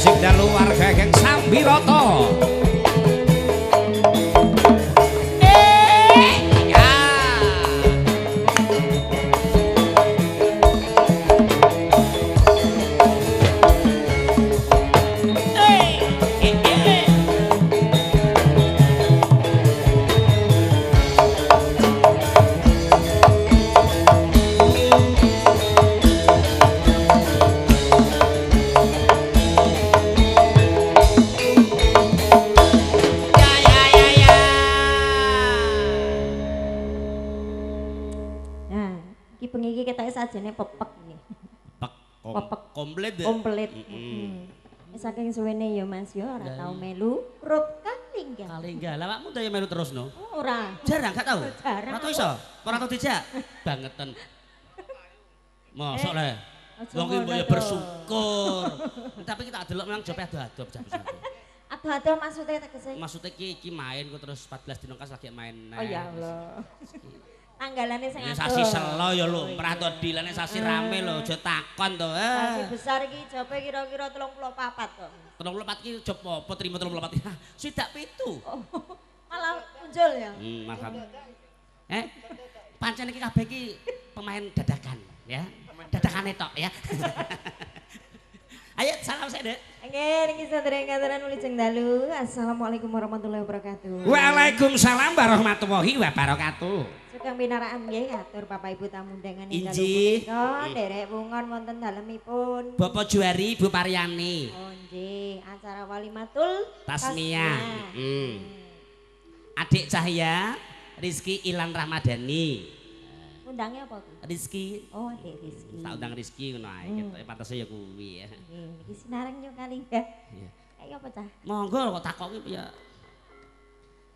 Wijing dalu warga geng Sambiroto. Sajane pepek iki. Pepek komplit ya. Komplit. Saking suwene ya Mas ya ora tau melu grup Kalingga. Kalingga. Lah awakmu ya melu terus no? Ora. Jarang gak tau? Jarang. Ora tau iso? Ora tau dijak? Bangeten. Mosok le. Wong iki ya bersyukur. Tapi kita delok memang jope ado-ado bocah-bocah. Ado-ado maksudnya tegese? Maksudnya iki main kok terus 14 dino kas lagi main. Oh ya Allah. Tanggalane sing adoh. Sasi selo ya lho, prato dilane sasi rame lho, aja takon to. Sasi besar iki jope kira-kira 34 kok. 34 ki job apa trimo 34? Sidak 7. Malah muncul ya. Makam. Pancen iki kabeh iki pemain dadakan ya. Dadakane tok ya. Ayo salam sik, Dek. Nggih, niki sadhereng katuran wilujeng dalu. Assalamualaikum warahmatullahi wabarakatuh. Waalaikumsalam warahmatullahi wabarakatuh. Sugeng pinaraan nggih atur Bapak Ibu tamu undangan ing dalu punika, nderek wungon wonten dalemipun. Bapak Juari, Bu Paryani. Oh nggih, acara walimatul tasmiyah. Adik Cahya, Rizky Ilan Ramadhani. Undangnya apa tuh? Rizky. Oh, Dek Rizky. Tak undang Rizky ngono ae, ketoke pantese ya kuwi ya. Nggih, iki sinareng yo kali ya. Iya. Kayak apa cah? Monggo kok takoki ya.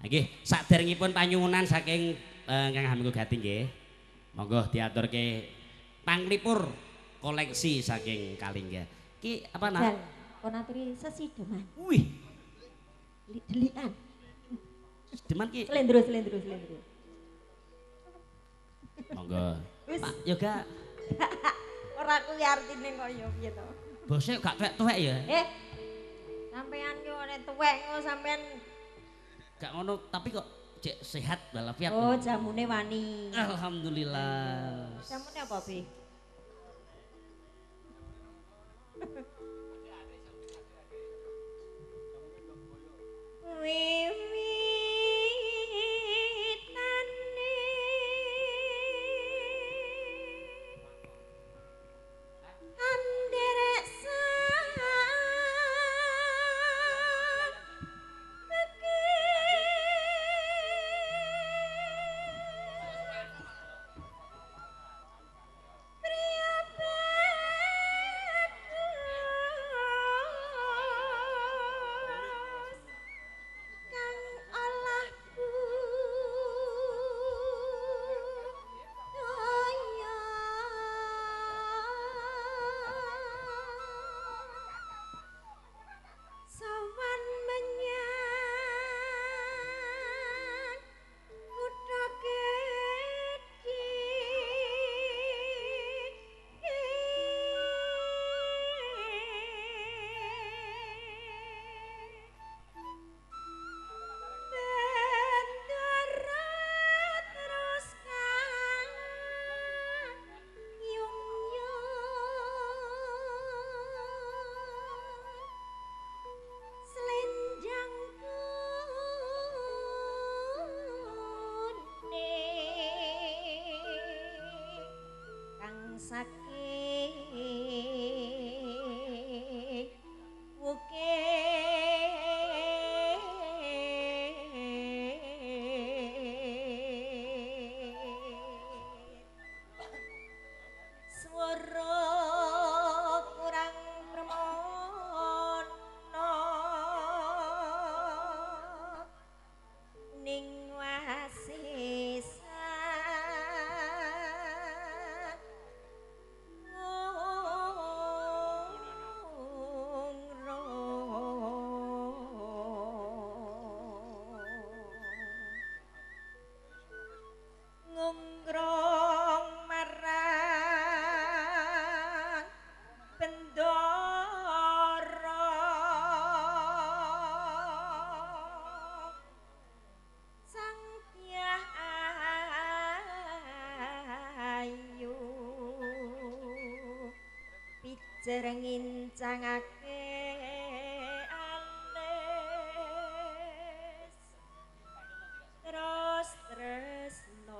Nggih, saderengipun panyuwunan saking Kang Hamenggo Gating nggih. Monggo diaturke panglipur koleksi saking Kalingga. Ki apa nak? Kon aturi sesideman. Wih. Delikan. Deman ki. Slendro. Monggo. Pak Yoga. Ora kuwi artine kaya piye to? Bose gak tuwek ya? Sampean ki ora tuwek kok sampean gak ngono tapi kok cek sehat walafiat. Oh, jamune wani. Alhamdulillah. Jamune apa, Bi? jereng ngincangake alis terus tresno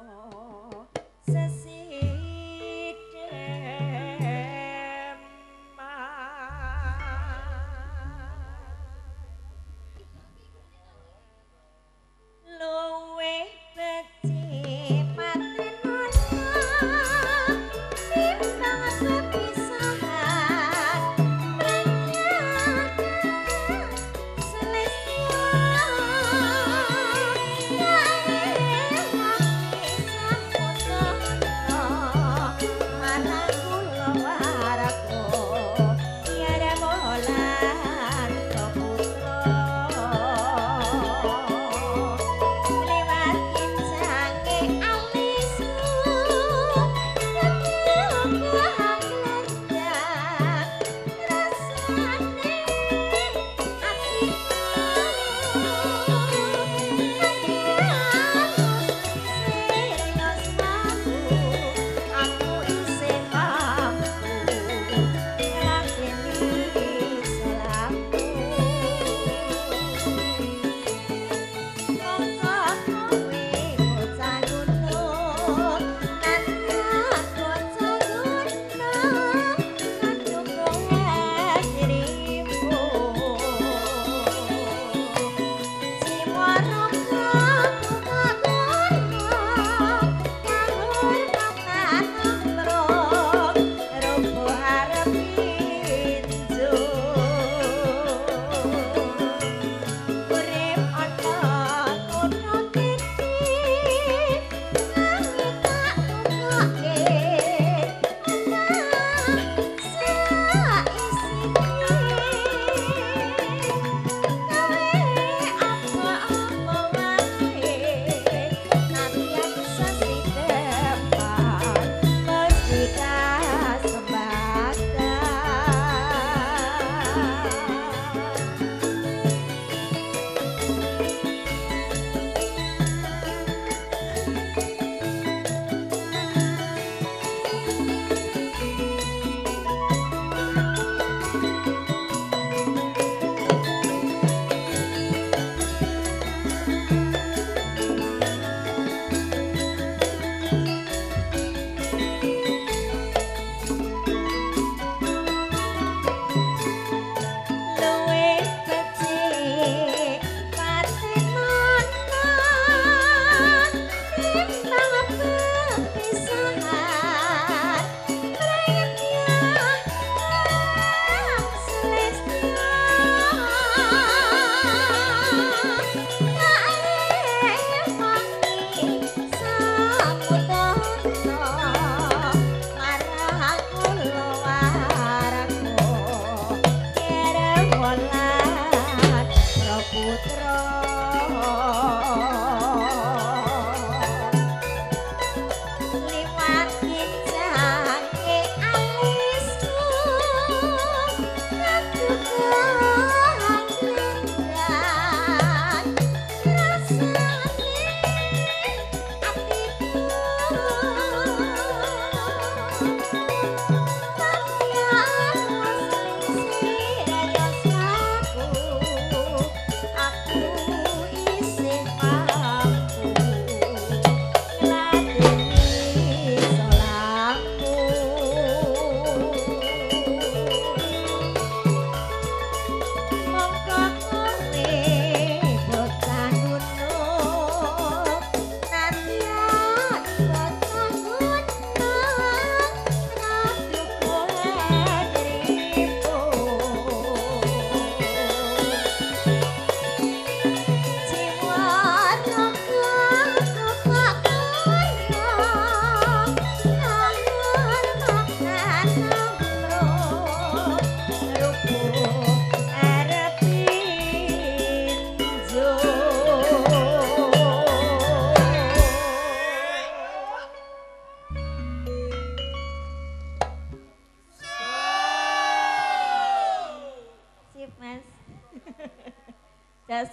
Jas,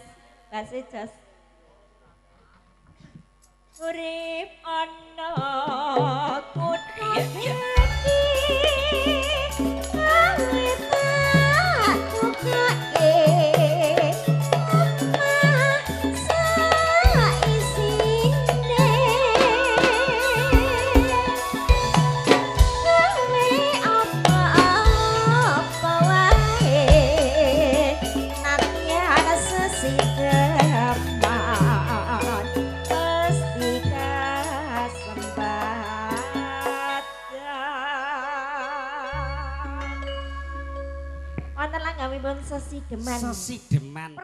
kasih jas. Urip ana kutha iki. wonten langgamipun sesi deman. Sesideman.